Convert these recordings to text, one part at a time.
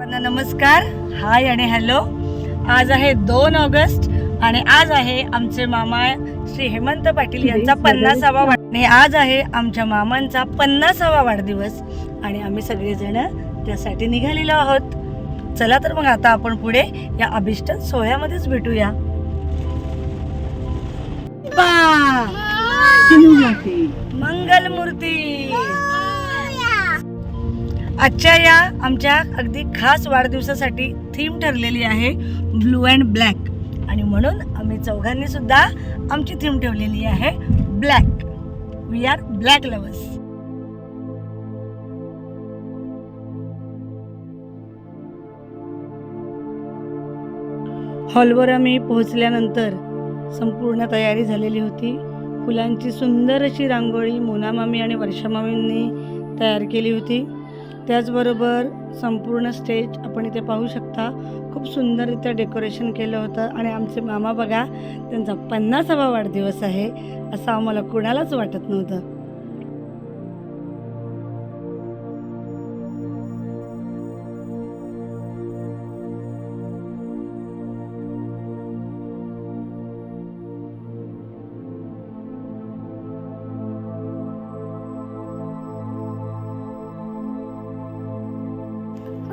सर्वांना नमस्कार, हाय आणि हॅलो. आज आहे 2 ऑगस्ट आणि आज आहे आमचे मामा श्री हेमंत पाटील यांचा 50वा आणि आज आहे आमच्या मामांचा 50वा वाढदिवस आणि आम्ही सगळेजण त्यासाठी निघालेलो आहोत. चला तर मग आता आपण पुढे या अभिष्ट सोहळ्यामध्येच भेटूया. मंगलमूर्ती. आजच्या या आमच्या अगदी खास वाढदिवसासाठी थीम ठरलेली आहे ब्लू अँड ब्लॅक आणि म्हणून आम्ही चौघांनी सुद्धा आमची थीम ठेवलेली आहे black. We are black lovers. हॉलवर आम्ही पोहोचल्यानंतर संपूर्ण तयारी झालेली होती. फुलांची सुंदर अशी रांगोळी मोना मामी आणि वर्षा मामींनी तयार केली होती. त्याचबरोबर संपूर्ण स्टेज आपण इथे पाहू शकता. खूप सुंदररित्या डेकोरेशन केलं होतं आणि आमचे मामा बघा, त्यांचा 50वा वाढदिवस आहे असं आम्हाला कुणालाच वाटत नव्हतं.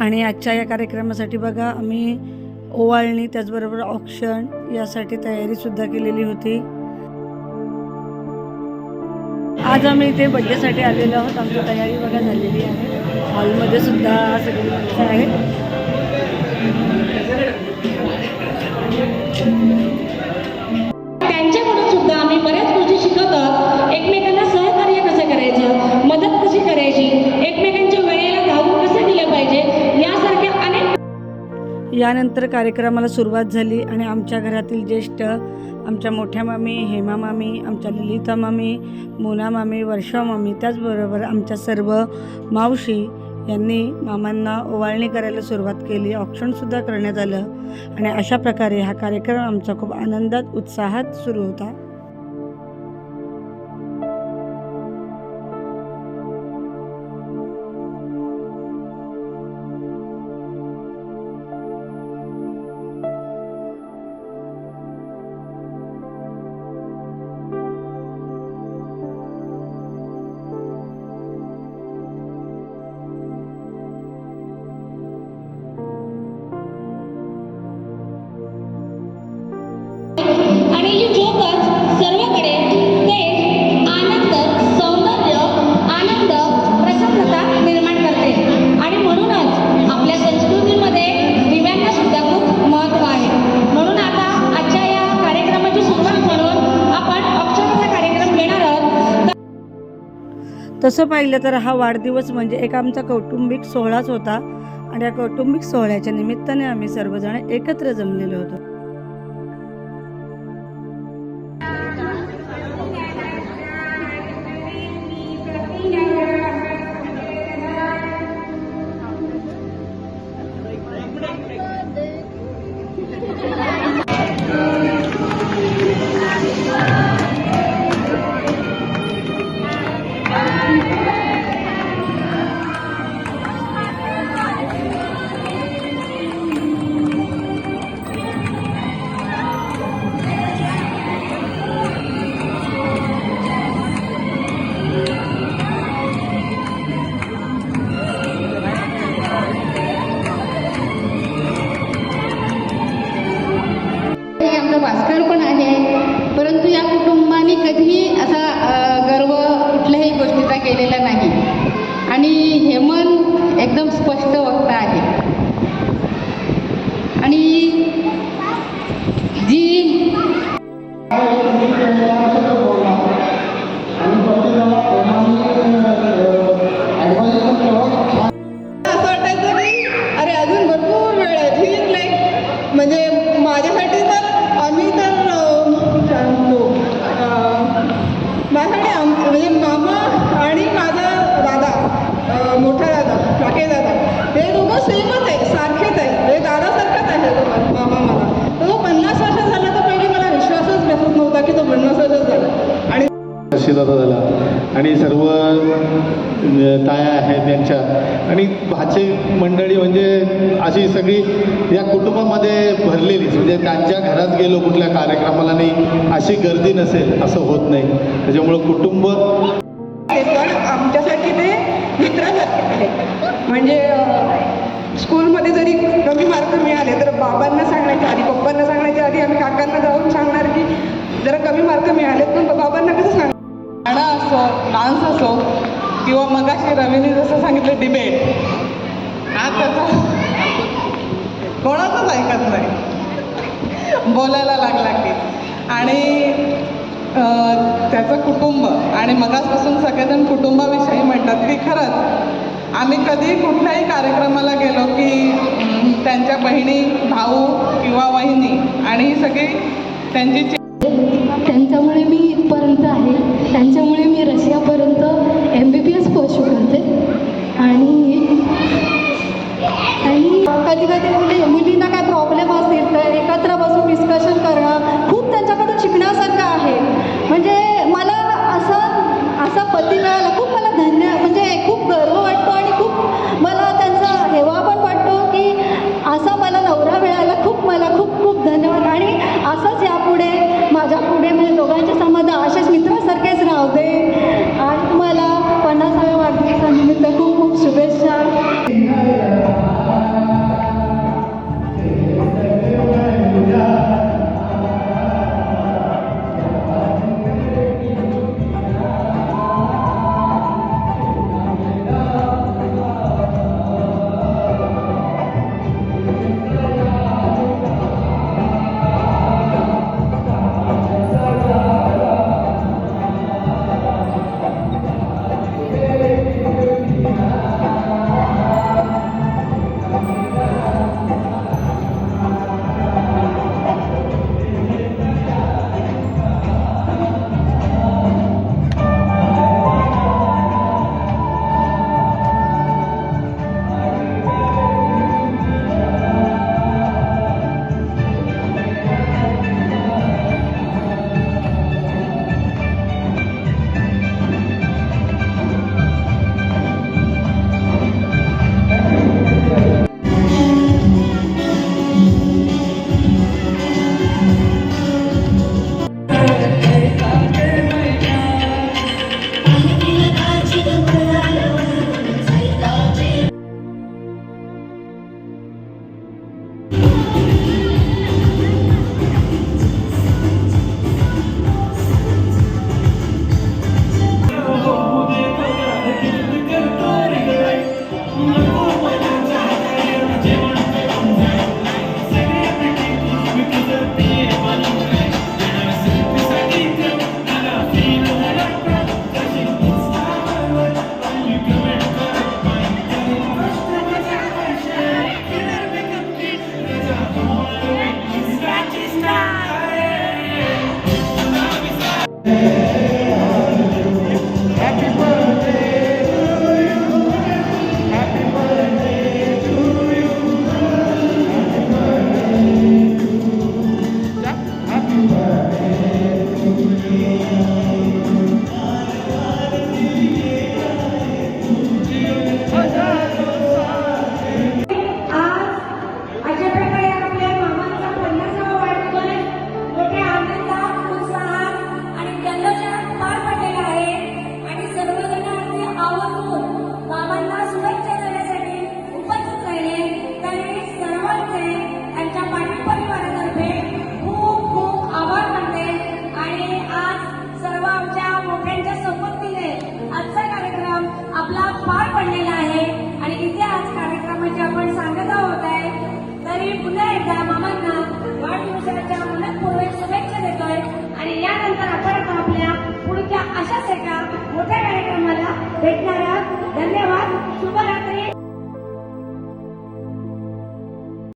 आणि आजच्या या कार्यक्रमासाठी बघा आम्ही ओवाळणी त्याचबरोबर ऑक्शन यासाठी तयारीसुद्धा केलेली होती. आज आम्ही इथे बड्डेसाठी आलेलो आहोत. आमची तयारी बघा झालेली आहे. हॉलमध्ये सुद्धा सगळी माणसं आहेत. त्यांच्याकडून सुद्धा आम्ही बऱ्याच गोष्टी शिकत आहोत. एकमेकांना सहकार्य कसं करायचं, मदत कशी करायची, एकमेकांच्या वेळेला धावून कसं दिलं पाहिजे, यासारख्या अनेक. यानंतर कार्यक्रमाला सुरुवात झाली आणि आमच्या घरातील ज्येष्ठ आमच्या मोठ्या मामी हेमा मामी, आमच्या ललिता मामी, मोना मामी, वर्षा मामी, त्याचबरोबर आमच्या सर्व मावशी यांनी मामांना ओवाळणी करायला सुरुवात केली. ऑक्शनसुद्धा करण्यात आलं आणि अशा प्रकारे हा कार्यक्रम आमचा खूप आनंदात उत्साहात सुरू होता. आणि ही ज्योतच सर्वकडे तेज, आनंद, सौंदर्य, आनंद, प्रसन्नता निर्माण करते. आणि म्हणूनच आपल्या संस्कृतीमध्ये दिव्यांना सुद्धा खूप महत्त्व आहे. म्हणून आता आजच्या या कार्यक्रमाची सुरुवात म्हणून आपण औक्षणाचा कार्यक्रम घेणार आहोत. तसं पाहिलं तर हा वाढदिवस म्हणजे एक आमचा कौटुंबिक सोहळाच होता आणि या कौटुंबिक सोहळ्याच्या निमित्ताने आम्ही सर्वजण एकत्र जमलेलो होतो. भास्कर पण आहे, परंतु या कुटुंबाने कधीही असा गर्व कुठल्याही गोष्टीचा केलेला नाही. आणि हेमंत एकदम स्पष्ट वक्ता आहे आणि जी असं वाटायचं की अरे अजून भरपूर वेळ आहे, ठीक नाही. म्हणजे माझ्यासाठी तर आम्ही तर माझ्यासाठी म्हणजे मामा आणि माझा दादा, मोठा दादा, काके दादा, हे दोघं सेमच आहे, सारखेच आहे. हे दादासारखंच आहे तो मामा मला. तो 50 वर्ष झाला तर पहिले मला विश्वासच बसत नव्हता की तो 50 वर्ष झाला. आणि दादा झाला आणि सर्व ताया आहेत त्यांच्या आणि भाचे मंडळी म्हणजे अशी सगळी या कुटुंबामध्ये भरलेलीच, म्हणजे त्यांच्या घरात गेलो कुठल्या कार्याक्रमाला नाही अशी गर्दी नसेल असं होत नाही. त्याच्यामुळं कुटुंब ते पण आमच्यासाठी ते मित्रासारखे आहे. म्हणजे स्कूलमध्ये जरी कमी मार्क मिळाले तर बाबांना सांगण्याच्या आधी, पप्पांना सांगण्याच्या आधी आम्ही काकांना जाऊन सांगणार की जरा कमी मार्क मिळाले, पण बाबांना कसं सांगणार. गाणं असो, डान्स असो किंवा मगाशी रवीने जसं सांगितलं डिबेट, हा त्याचा कोणाचंच ऐकत नाही, बोलायला लागला की. आणि त्याचं कुटुंब आणि मगाचपासून सगळेजण कुटुंबाविषयी म्हणतात की खरंच आम्ही कधी कुठल्याही कार्यक्रमाला गेलो की त्यांच्या बहिणी, भाऊ किंवा वहिनी आणि ही सगळी त्यांची त्यांच्यामुळे मी इथपर्यंत आहे, त्यांच्यामुळे मी रशियापर्यंत MBBS परस्यू करते. आणि कधी कधी म्हणजे मुलींना काय प्रॉब्लेम असतील तर एकत्र बसून डिस्कशन करणं खूप त्यांच्याकडून शिकण्यासारखं आहे. म्हणजे मला असा पती मिळाला, खूप मला म्हणजे खूप गर्व वाटतो आणि खूप मला त्यांचा हेवा पण वाटतो की असा मला नवरा मिळाला. मला खूप धन्यवाद. आणि असंच यापुढे माझ्या पुढे म्हणजे दोघांचे संबंध असेच मित्रासारखेच राहू दे. आणि मला 50व्या वाढदिवसानिमित्त खूप शुभेच्छा. आणि यानंतर आपण आपल्या पुढच्या अशाच एका मोठ्या कार्यक्रमाला भेटणार